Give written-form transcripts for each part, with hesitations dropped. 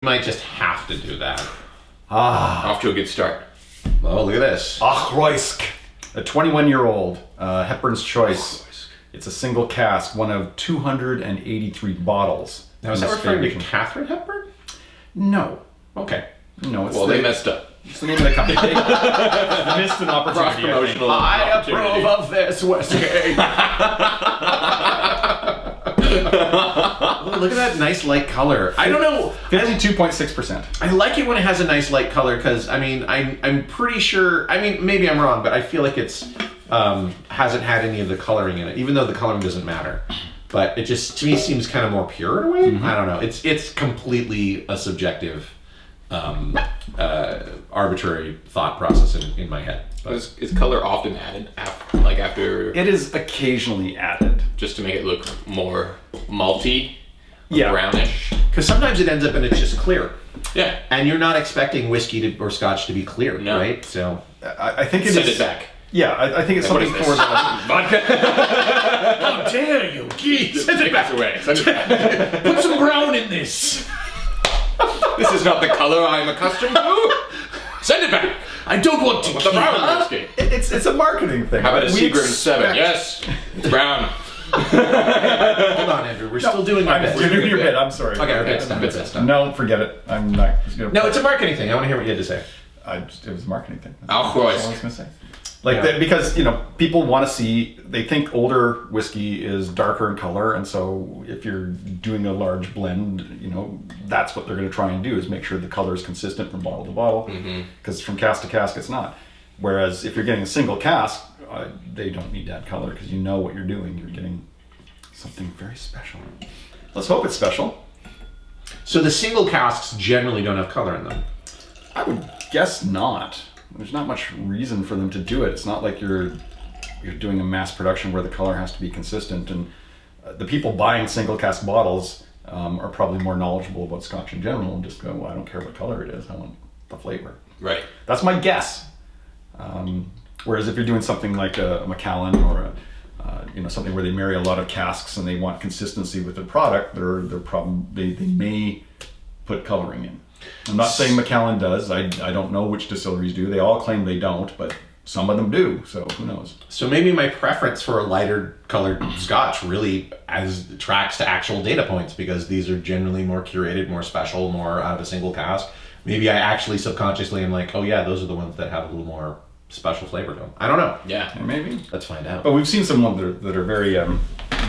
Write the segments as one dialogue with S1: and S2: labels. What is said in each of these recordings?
S1: might just have to do that.
S2: Off to a good start.
S1: Oh, look at this.
S3: Auchroisk, a 21-year-old Hepburn's Choice. It's a single cask, one of 283 bottles.
S1: Now, is that referring to Catherine Hepburn?
S3: No.
S1: Okay.
S3: No, it's
S2: They messed up.
S3: It's the name of the company. They missed an opportunity.
S2: Cross-promotional
S1: I
S2: opportunity.
S1: approve of this, Whisky. Oh, look at that nice light color. I don't know.
S3: 52.6%.
S1: I like it when it has a nice light color because, I mean, I'm pretty sure, I mean, maybe I'm wrong, but I feel like it's hasn't had any of the coloring in it, even though the coloring doesn't matter. But it just, to me, seems kind of more pure in a way. Mm-hmm. I don't know. It's completely a subjective, arbitrary thought process in my head. But
S2: Is color often added after
S3: It is occasionally added.
S2: just to make it look more malty,
S3: Yeah.
S2: brownish?
S1: because sometimes it ends up and it's just clear.
S2: Yeah.
S1: And you're not expecting whiskey or scotch to be clear,
S2: No.
S1: right? So
S3: I think it is.
S2: Send it back.
S3: Yeah, I think it's
S2: What
S3: something
S2: is
S3: for
S2: this?
S3: the...
S2: Vodka.
S1: how dare you, geese?
S2: Send it back away. Send it back.
S1: Put some brown in this.
S2: This is not the color I'm accustomed to. Send it back.
S1: I don't want to
S2: With the brown whiskey.
S3: It's a marketing thing.
S2: How about a
S3: We
S2: Seagram
S3: expect-
S2: 7? Yes. It's brown.
S1: Hold on, Andrew. We're still doing our
S3: I'm
S1: bit.
S3: you're doing your bit. I'm sorry.
S1: Okay, it's done. It's done.
S3: No, forget it. I'm not just gonna.
S1: No, it's a marketing thing. I want to hear what you had to say.
S3: It was a marketing thing. That's
S2: Auchroisk.
S3: all I was gonna say. Like
S1: Yeah.
S3: that, because people want to see. They think older whiskey is darker in color, and so if you're doing a large blend, that's what they're going to try and do is make sure the color is consistent from bottle to bottle. Because from cask to cask, it's not. Whereas if you're getting a single cask, they don't need that color because you know what you're doing. You're getting something very special. Let's hope it's special.
S1: So the single casks generally don't have color in them.
S3: I would guess not. There's not much reason for them to do it. It's not like you're doing a mass production where the color has to be consistent. And the people buying single cask bottles are probably more knowledgeable about Scotch in general and just go, well, I don't care what color it is. I want the flavor.
S2: Right.
S3: That's my guess. Whereas if you're doing something like a Macallan or something where they marry a lot of casks and they want consistency with their product, they may put coloring in. I'm not saying Macallan does. I don't know which distilleries do. They all claim they don't, but some of them do. So who knows?
S1: So maybe my preference for a lighter colored scotch really tracks to actual data points because these are generally more curated, more special, more out of a single cask. Maybe I actually subconsciously am like, oh yeah, those are the ones that have a little more special flavor to them. I don't know.
S2: Yeah.
S3: Maybe.
S1: Let's find out.
S3: But we've seen some ones that are very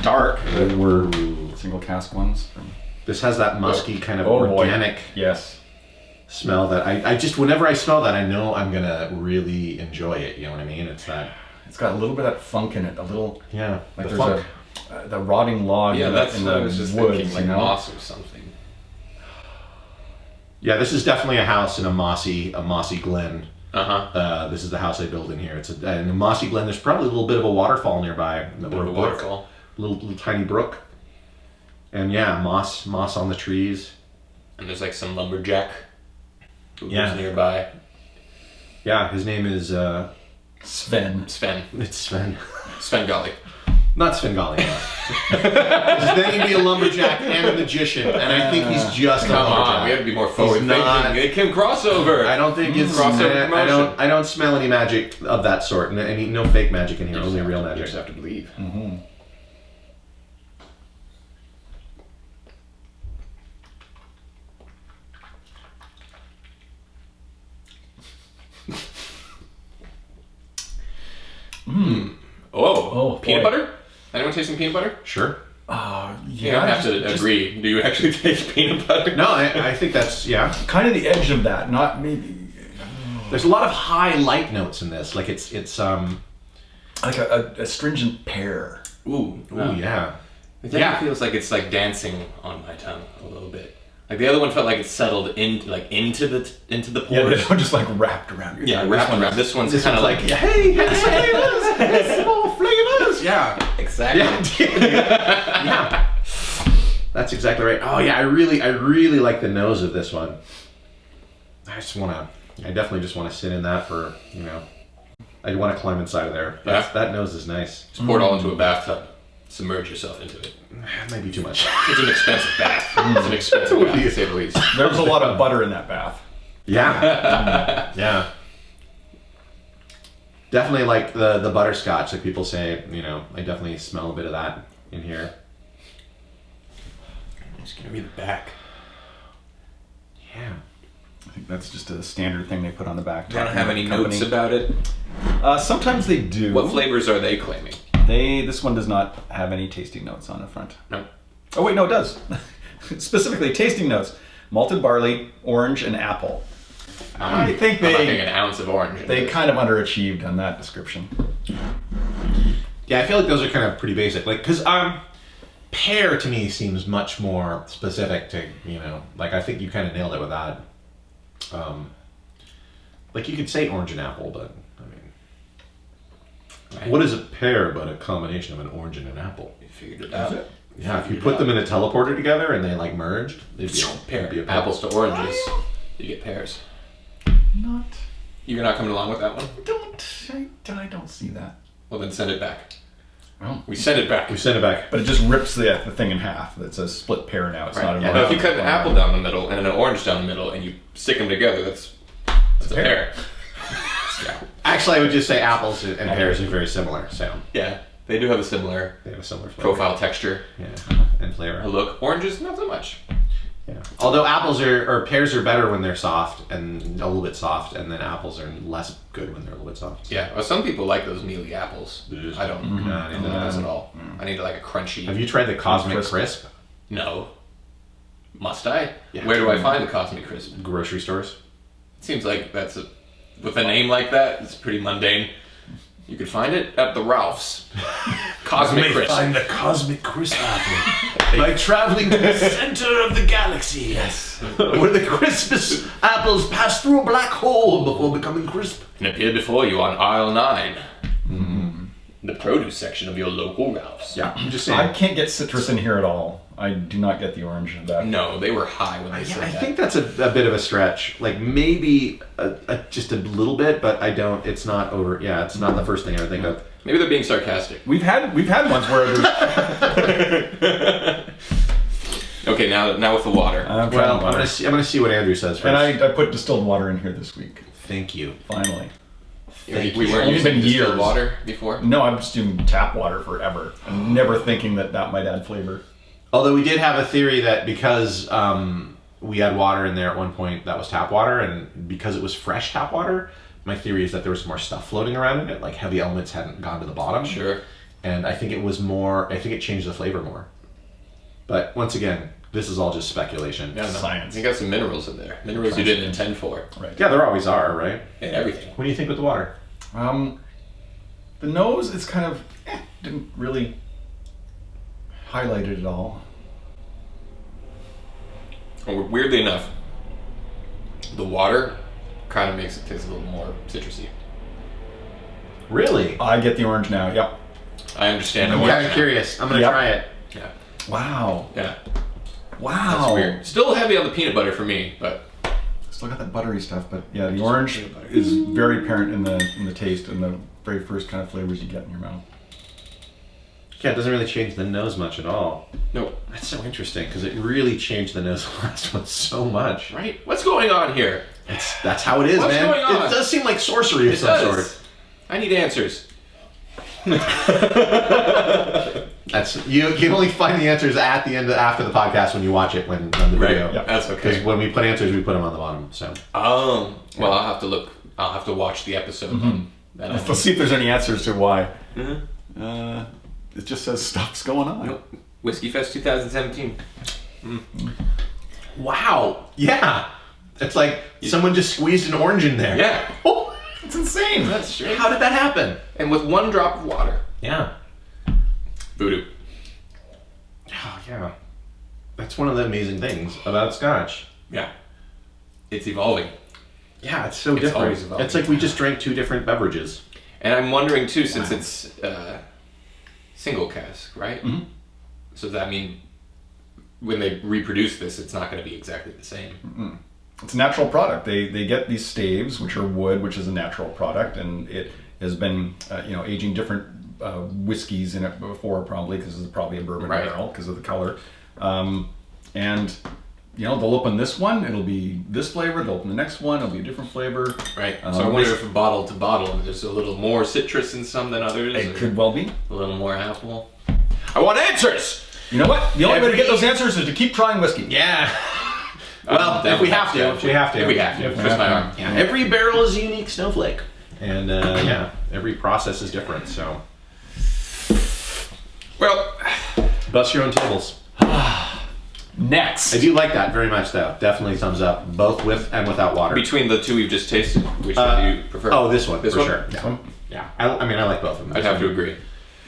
S3: dark that were single cask ones.
S1: This has that musky kind of
S3: Oh, boy.
S1: organic
S3: Yes.
S1: smell that I just, whenever I smell that, I know I'm going to really enjoy it. You know what I mean? It's that,
S3: It's got a little bit of funk in it. A little
S1: yeah,
S3: like
S1: the
S3: there's
S1: funk.
S3: the rotting log
S2: Yeah,
S3: in
S2: that's
S3: the
S2: what I was just
S3: woods,
S2: thinking, like moss or something.
S1: Yeah, this is definitely a house in a mossy glen.
S2: Uh-huh.
S1: This is the house I built in here. It's in a mossy glen. There's probably a little bit of a waterfall nearby. Or a brook.
S2: Waterfall.
S1: Little tiny brook. And yeah, moss on the trees.
S2: And there's like some lumberjack who
S1: Yeah.
S2: lives nearby.
S1: Yeah, his name is
S3: Sven.
S2: Sven.
S1: it's Sven.
S2: Svengali.
S1: Not Svengali. Then he'd be a lumberjack and a magician, and I think he's just a
S2: Come
S1: lumberjack.
S2: on, we have to be more forward
S1: not-
S2: thinking. It can crossover.
S1: I don't think it's
S2: Crossover promotion.
S1: I don't smell any magic of that sort, and no fake magic in here,
S2: You
S1: only
S2: just
S1: real
S2: have to-
S1: magic.
S2: You just have to believe. Oh, peanut
S3: boy.
S2: butter? Anyone tasting peanut butter?
S1: Sure.
S2: You don't have to agree. Do you actually taste peanut butter?
S1: No, I think that's
S3: Kind of the edge of that, not maybe
S1: There's a lot of high light notes in this. Like it's
S3: like a astringent pear.
S2: Ooh,
S1: yeah.
S2: It definitely feels like it's like dancing on my tongue a little bit. Like the other one felt like it settled into the
S3: Yeah,
S2: pores.
S3: they don't just like wrapped around your tongue.
S2: wrapped around. This one's kind of like
S1: Hey, flavors, more flavors. Yeah,
S2: exactly.
S1: yeah. That's exactly right. Oh yeah, I really like the nose of this one. I definitely just want to sit in that for I want to climb inside of there.
S2: Yeah.
S1: That nose is nice.
S2: Just pour it all into a bathtub. submerge yourself into it.
S1: That might be too much.
S2: It's an expensive bath. It's an expensive bath, to say the least.
S3: There's a lot of butter in that bath.
S1: Yeah. Yeah. Definitely like the butterscotch, like people say, you know, I definitely smell a bit of that in here.
S2: I'm just gonna read the back.
S1: Yeah.
S3: I think that's just a standard thing they put on the back.
S2: Do you don't have any
S3: Company.
S2: notes about it?
S3: Sometimes they do.
S2: What flavors are they claiming?
S3: This one does not have any tasting notes on the front.
S2: No.
S3: Oh wait, no, it does. Specifically, tasting notes: malted barley, orange, and apple. I think
S2: I'm not getting
S3: they
S2: an ounce of orange.
S3: they kind of underachieved on that description.
S1: Yeah, I feel like those are kind of pretty basic. Like, because pear to me seems much more specific to, you know, like I think you kind of nailed it with that. Like you could say orange and apple, but I mean, what is a pear but a combination of an orange and an apple?
S2: You figured it out.
S1: Yeah, if you put them in a teleporter together and they like merged, they'd be
S2: Pear.
S1: it'd be a pear.
S2: Apples to oranges. You get pears.
S3: Not.
S2: You're not coming along with that one?
S3: I don't see that.
S2: Well, then send it back.
S3: Well,
S2: We send it back.
S1: We send it back.
S3: but it just rips the thing in half. It's a split pear now. It's not a
S2: Yeah, no, if you cut an apple down the middle and an orange down the middle and you stick them together, that's a pear. Yeah.
S1: Actually, I would just say apples and pears are very similar. So
S2: Yeah, they do have a similar
S1: they have a similar flavor.
S2: profile, texture,
S1: Yeah, and flavor.
S2: a look. Oranges, not so much.
S1: Yeah. Although apples or pears are better when they're soft and a little bit soft, and then apples are less good when they're a little bit soft.
S2: Yeah, well, some people like those mealy apples. I don't.
S1: Nah, I
S2: I don't
S1: don't
S2: like
S1: know.
S2: those at all. I need like a crunchy.
S1: Have you tried the Cosmic
S3: Crisp?
S1: Crisp?
S2: No. Must I?
S1: Yeah.
S2: Where do I find the Cosmic Crisp?
S1: Grocery stores.
S2: It seems like with a name like that, it's pretty mundane. You could find it at the Ralph's. Cosmic Crisp.
S1: the Cosmic Crisp apple by traveling to the center of the galaxy. Yes. Where the crispest apples pass through a black hole before becoming crisp.
S2: And appear before you on aisle 9. The produce section of your local Ralph's.
S1: Yeah, I'm just
S3: I
S1: saying.
S3: can't get citrus in here at all. I do not get the orange of that.
S2: No, they were high when they said
S1: I
S2: that.
S1: think that's a bit of a stretch. Like maybe just a little bit, but I don't. It's not over. Yeah, it's not the first thing I would think of.
S2: Maybe they're being sarcastic.
S3: We've had ones where there's.
S2: Okay, now with the water.
S3: I'm
S1: Well,
S3: trying
S1: I'm gonna see what Andrew says first.
S3: and I put distilled water in here this week.
S1: Thank you.
S3: Finally.
S1: Thank
S2: we
S1: you.
S2: weren't
S3: Only
S2: using
S3: been
S2: distilled
S3: years.
S2: water before.
S3: No, I'm just doing tap water forever. I'm never thinking that might add flavor.
S1: Although we did have a theory that because we had water in there at one point that was tap water, and because it was fresh tap water, my theory is that there was more stuff floating around in it, like heavy elements hadn't gone to the bottom.
S2: Sure.
S1: And I think it was more. I think it changed the flavor more. But once again, this is all just speculation.
S2: Yeah, no.
S3: Science.
S2: You got some minerals in there. Minerals you didn't intend for.
S3: Right.
S1: Yeah, there always are, right?
S2: And everything.
S1: What do you think with the water?
S3: The nose is kind of didn't really highlight it at all.
S2: Well, weirdly enough, the water kind of makes it taste a little more citrusy.
S1: Really?
S3: I get the orange now. Yep.
S2: I understand.
S1: I'm
S2: the
S1: kind
S2: orange
S1: of
S2: now.
S1: curious. I'm gonna
S3: Yep.
S1: try it.
S2: Yeah.
S3: Wow.
S2: Yeah.
S3: Wow.
S2: That's weird. Still heavy on the peanut butter for me, but
S3: Still got that buttery stuff, but yeah, the orange is very apparent in the taste and the very first kind of flavors you get in your mouth.
S1: Yeah, it doesn't really change the nose much at all.
S2: no.
S1: That's so interesting because it really changed the nose of the last one so much.
S2: Right? What's going on here?
S1: That's how it is,
S2: What's
S1: man.
S2: going on?
S1: It does seem like sorcery of
S2: It
S1: some
S2: does.
S1: sort.
S2: I need answers.
S1: That's you can only find the answers at the end after the podcast when you watch it when on the
S2: Right.
S1: video.
S3: Yeah.
S2: That's
S1: Because
S2: okay.
S1: when we put answers, we put them on the bottom. So
S2: Well, I'll have to look. I'll have to watch the episode. Then
S3: Let's see if there's any answers to why.
S2: Mhm.
S3: It just says stuff's going on.
S2: Nope. Whiskey Fest 2017.
S1: wow, yeah, it's like someone just squeezed an orange in there.
S2: Yeah.
S1: Oh,
S3: It's insane.
S2: That's strange.
S1: how did that happen?
S2: And with one drop of water.
S1: Yeah.
S2: Voodoo.
S1: Oh, yeah. That's one of the amazing things about Scotch.
S2: Yeah. It's evolving.
S1: Yeah, it's so
S2: It's
S1: different.
S2: always evolving.
S1: It's like we just drank two different beverages.
S2: And I'm wondering too, since it's single cask, right?
S3: Mhm.
S2: So does that mean when they reproduce this, it's not going to be exactly the same?
S3: It's a natural product. They get these staves, which are wood, which is a natural product, and it has been aging different whiskeys in it before, probably, because it's probably a bourbon
S2: Right.
S3: barrel because of the color. And you know, they'll open this one, it'll be this flavor. They'll open the next one, it'll be a different flavor.
S2: Right. So I wonder if bottle to bottle, there's a little more citrus in some than others.
S3: It
S2: or
S3: could well be.
S2: a little more apple. I want answers.
S3: You know what? The only way to get those answers is to keep trying whiskey.
S1: Yeah. Well, if we have to,
S2: If we have to. Twist my arm.
S1: Yeah, every barrel is a unique snowflake, and yeah, every process is different. So,
S2: Well,
S1: bust your own tables.
S3: Next.
S1: I do like that very much, though. Definitely thumbs up, both with and without water.
S2: between the two we've just tasted, which one do you prefer?
S1: Oh, this one,
S2: This
S1: for
S2: one?
S1: sure.
S3: This one?
S1: Yeah, I mean, I like both of them.
S2: I'd have to agree.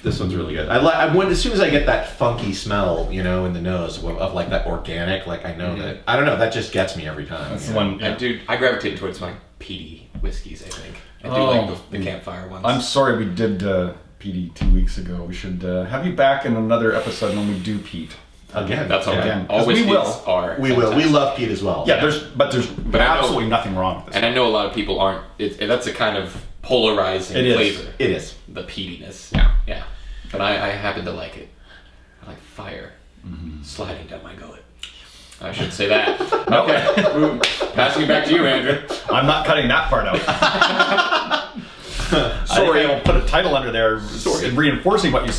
S1: This one's really good. As soon as I get that funky smell, you know, in the nose of like that organic, like I know that. I don't know. That just gets me every time.
S3: That's
S1: you
S3: the
S1: know?
S3: one.
S2: I gravitate towards my peaty whiskeys, I think. I do
S3: Oh.
S2: like the campfire ones.
S3: I'm sorry we did PD 2 weeks ago. We should have you back in another episode when we do peat.
S1: Again,
S2: That's all right.
S3: Again,
S2: All
S3: 'cause we
S2: whiskeys
S3: will.
S2: are
S1: we will. We
S2: fantastic.
S1: love peat as well.
S3: Yeah, there's
S2: I know-
S3: absolutely nothing wrong with this.
S2: And I know a lot of people aren't. That's a kind of polarizing
S3: It is.
S2: flavor.
S1: It is.
S2: The peatiness.
S1: Yeah.
S2: Yeah. But I happen to like it. I like fire sliding down my gullet. I should say that. Okay. Passing it back to you, Andrew.
S3: I'm not cutting that part out.
S2: Sorry.
S3: I'll put a title under there
S2: Sorry.
S3: reinforcing what you said.